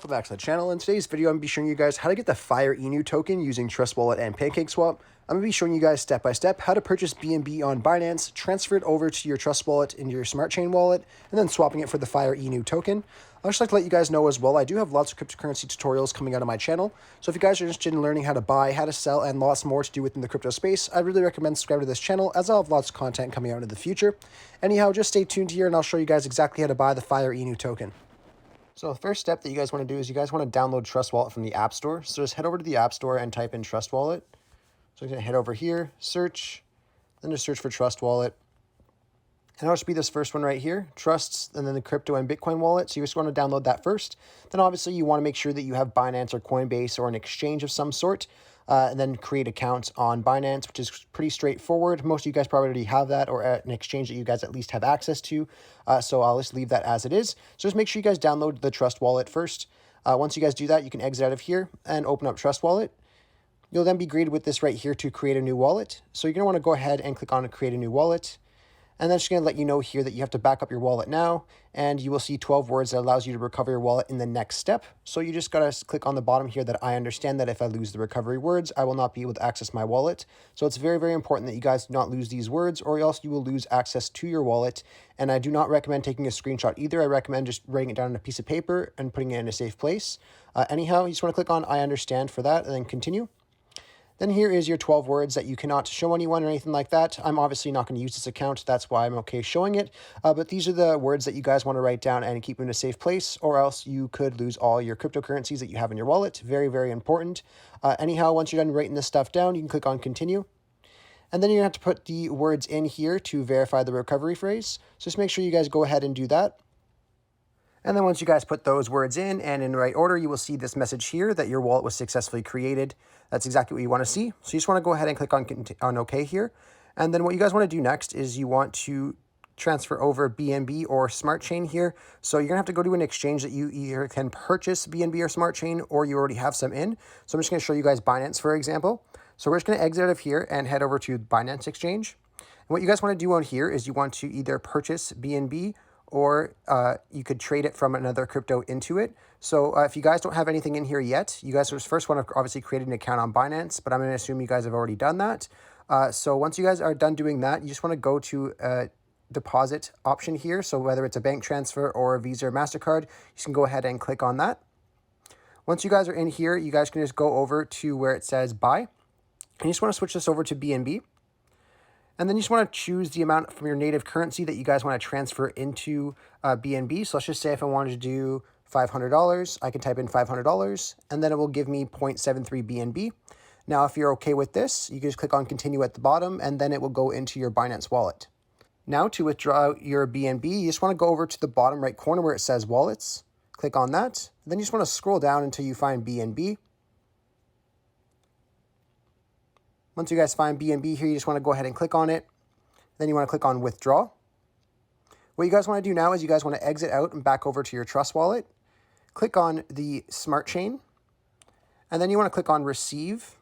welcome back to the channel. In today's video, I'm going to be showing you guys how to get the Fire Enu token using Trust Wallet and Pancakeswap. I'm going to be showing you guys step by step how to purchase BNB on Binance, transfer it over to your Trust Wallet into your Smart Chain wallet, and then swapping it for the Fire Enu token. I'd just like to let you guys know as well, I do have lots of cryptocurrency tutorials coming out of my channel. So if you guys are interested in learning how to buy, how to sell, and lots more to do within the crypto space, I really recommend subscribing to this channel as I'll have lots of content coming out in the future. Anyhow, just stay tuned here and I'll show you guys exactly how to buy the Fire Enu token. So the first step that you guys want to do is you guys want to download Trust Wallet from the App Store. So just head over to the App Store and type in Trust Wallet. So I'm going to head over here, search, then just search for Trust Wallet. And it'll just be this first one right here, Trusts, and then the crypto and Bitcoin wallet. So you just want to download that first. Then obviously you want to make sure that you have Binance or Coinbase or an exchange of some sort. And then create accounts on Binance, which is pretty straightforward. Most of you guys probably already have that, or an exchange that you guys at least have access to. So I'll just leave that as it is. So just make sure you guys download the Trust Wallet first. Once you guys do that, you can exit out of here and open up Trust Wallet. You'll then be greeted with this right here to create a new wallet. So you're going to want to go ahead and click on create a new wallet. And then it's going to let you know here that you have to back up your wallet now, and you will see 12 words that allows you to recover your wallet in the next step. So you just got to click on the bottom here that I understand that if I lose the recovery words, I will not be able to access my wallet. So it's very, very important that you guys do not lose these words, or else you will lose access to your wallet. And I do not recommend taking a screenshot either. I recommend just writing it down on a piece of paper and putting it in a safe place. Anyhow, you just want to click on I understand for that and then continue. Then here is your 12 words that you cannot show anyone or anything like that. I'm obviously not going to use this account. That's why I'm okay showing it. But these are the words that you guys want to write down and keep in a safe place, or else you could lose all your cryptocurrencies that you have in your wallet. Very, very important. Anyhow, once you're done writing this stuff down, you can click on continue. And then you're going to have to put the words in here to verify the recovery phrase. So just make sure you guys go ahead and do that. And then once you guys put those words in and in the right order, you will see this message here that your wallet was successfully created. That's exactly what you want to see. So you just want to go ahead and click on OK here. And then what you guys want to do next is you want to transfer over BNB or Smart Chain here. So you're going to have to go to an exchange that you either can purchase BNB or Smart Chain, or you already have some in. So I'm just going to show you guys Binance, for example. So we're just going to exit out of here and head over to Binance Exchange. And what you guys want to do on here is you want to either purchase BNB or you could trade it from another crypto into it. So if you guys don't have anything in here yet, you guys first want to obviously create an account on Binance, but I'm going to assume you guys have already done that. So once you guys are done doing that, you just want to go to a deposit option here. So whether it's a bank transfer or a Visa or MasterCard, you can go ahead and click on that. Once you guys are in here, you guys can just go over to where it says buy. And you just want to switch this over to BNB. And then you just want to choose the amount from your native currency that you guys want to transfer into BNB. So let's just say if I wanted to do $500, I can type in $500, and then it will give me 0.73 BNB. Now, if you're okay with this, you can just click on continue at the bottom, and then it will go into your Binance wallet. Now, to withdraw your BNB, you just want to go over to the bottom right corner where it says wallets. Click on that. Then you just want to scroll down until you find BNB. Once you guys find BNB here, you just want to go ahead and click on it. Then you want to click on withdraw. What you guys want to do now is you guys want to exit out and back over to your Trust Wallet. Click on the Smart Chain. And then you want to click on receive,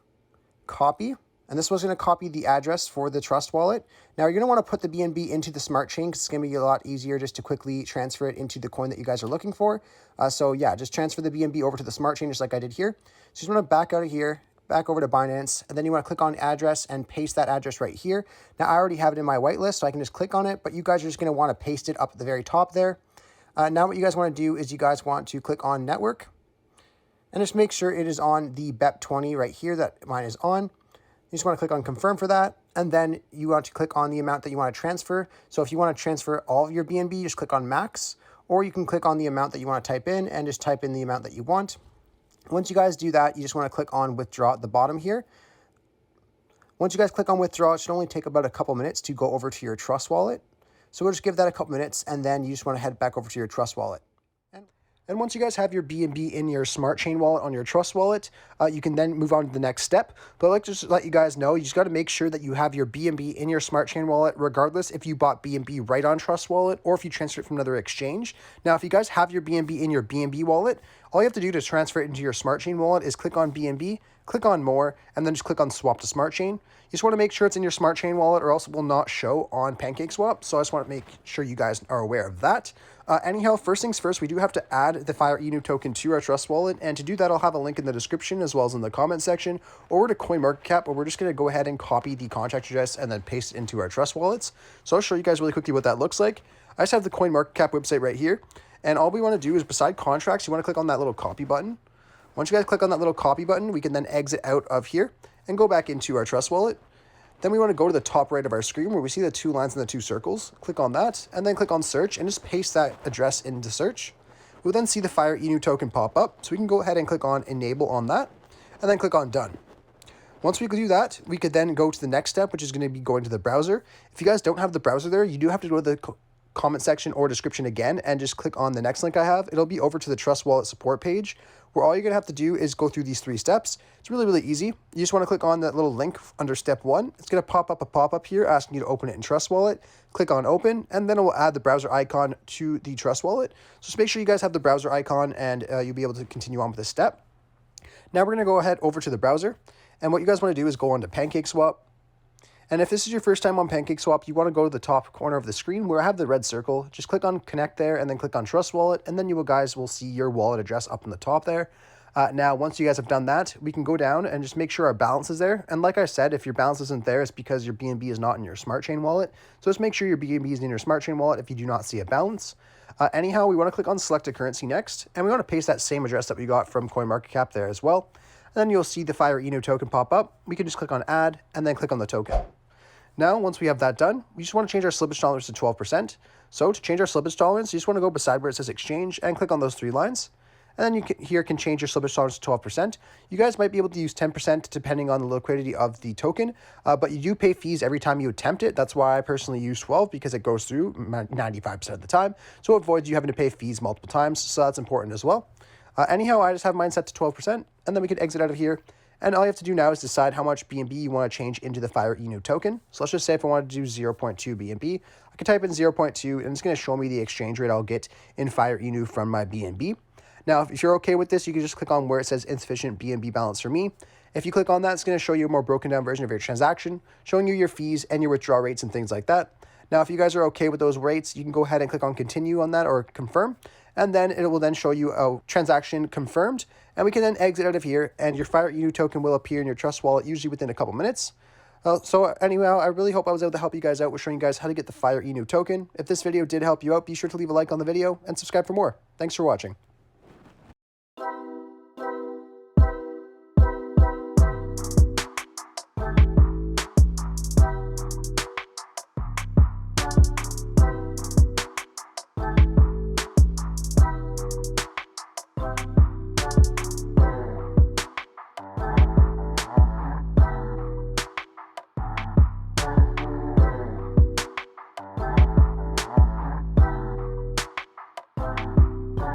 copy. And this was going to copy the address for the Trust Wallet. Now you're going to want to put the BNB into the Smart Chain because it's going to be a lot easier just to quickly transfer it into the coin that you guys are looking for. So yeah, just transfer the BNB over to the Smart Chain just like I did here. So you just want to back out of here, back over to Binance, and then you want to click on address and paste that address right here. Now I already have it in my whitelist, so I can just click on it, but you guys are just going to want to paste it up at the very top there. Now what you guys want to do is you guys want to click on network and just make sure it is on the BEP20 right here that mine is on. You just want to click on confirm for that, and then you want to click on the amount that you want to transfer. So if you want to transfer all of your BNB, just click on max, or you can click on the amount that you want to type in and just type in the amount that you want. Once you guys do that, you just want to click on withdraw at the bottom here. Once you guys click on withdraw, it should only take about a couple minutes to go over to your Trust Wallet. So we'll just give that a couple minutes, and then you just want to head back over to your Trust Wallet. And once you guys have your BNB in your Smart Chain wallet on your Trust Wallet, you can then move on to the next step. But I'd like to just let you guys know, you just got to make sure that you have your BNB in your Smart Chain wallet, regardless if you bought BNB right on Trust Wallet or if you transfer it from another exchange. Now, if you guys have your BNB in your BNB wallet, All you have to do to transfer it into your Smart Chain wallet is click on BNB, click on More, and then just click on Swap to Smart Chain. You just want to make sure it's in your Smart Chain wallet or else it will not show on Pancakeswap. So I just want to make sure you guys are aware of that. Anyhow, first things first, we do have to add the Fire Enu token to our Trust wallet. And to do that, I'll have a link in the description as well as in the comment section over to CoinMarketCap, where we're just going to go ahead and copy the contract address and then paste it into our Trust wallets. So I'll show you guys really quickly what that looks like. I just have the CoinMarketCap website right here. And all we want to do is beside contracts, you want to click on that little copy button. Once you guys click on that little copy button, we can then exit out of here and go back into our Trust wallet. Then we want to go to the top right of our screen where we see the 2 lines and the 2 circles. Click on that and then click on search and just paste that address into search. We'll then see the Fire Enu token pop up. So we can go ahead and click on enable on that and then click on done. Once we do that, we could then go to the next step, which is going to be going to the browser. If you guys don't have the browser there, you do have to go to the comment section or description again and just click on the next link I have. It'll be over to the Trust Wallet support page, where all you're going to have to do is go through these 3 steps. It's really, really easy. You just want to click on that little link under step 1. It's going to pop up a pop-up here asking you to open it in Trust Wallet. Click on open, and then it will add the browser icon to the Trust Wallet. So just make sure you guys have the browser icon, and you'll be able to continue on with this step. Now we're going to go ahead over to the browser, and what you guys want to do is go on to Pancakeswap. And if this is your first time on Pancakeswap, you want to go to the top corner of the screen where I have the red circle. Just click on connect there and then click on Trust Wallet, and then you guys will see your wallet address up in the top there. Now, once you guys have done that, we can go down and just make sure our balance is there. And like I said, if your balance isn't there, it's because your BNB is not in your Smart Chain wallet. So just make sure your BNB is in your Smart Chain wallet if you do not see a balance. Anyhow, we want to click on select a currency next, and we want to paste that same address that we got from CoinMarketCap there as well. And then you'll see the Fire Enu token pop up. We can just click on add and then click on the token. Now, once we have that done, we just want to change our slippage tolerance to 12%. So to change our slippage tolerance, you just want to go beside where it says exchange and click on those 3 lines. And then you can change your slippage tolerance to 12%. You guys might be able to use 10% depending on the liquidity of the token, but you do pay fees every time you attempt it. That's why I personally use 12 because it goes through 95% of the time. So it avoids you having to pay fees multiple times. So that's important as well. Anyhow, I just have mine set to 12%, and then we can exit out of here. And all you have to do now is decide how much BNB you want to change into the Fire Enu token. So let's just say if I wanted to do 0.2 BNB, I can type in 0.2, and it's going to show me the exchange rate I'll get in Fire Enu from my BNB. Now, if you're okay with this, you can just click on where it says insufficient BNB balance for me. If you click on that, it's going to show you a more broken down version of your transaction, showing you your fees and your withdrawal rates and things like that. Now, if you guys are okay with those rates, you can go ahead and click on continue on that or confirm, and then it will then show you a transaction confirmed, and we can then exit out of here, and your Fire Enu token will appear in your Trust wallet usually within a couple minutes. So anyway, I really hope I was able to help you guys out with showing you guys how to get the Fire Enu token. If this video did help you out, be sure to leave a like on the video and subscribe for more. Thanks for watching.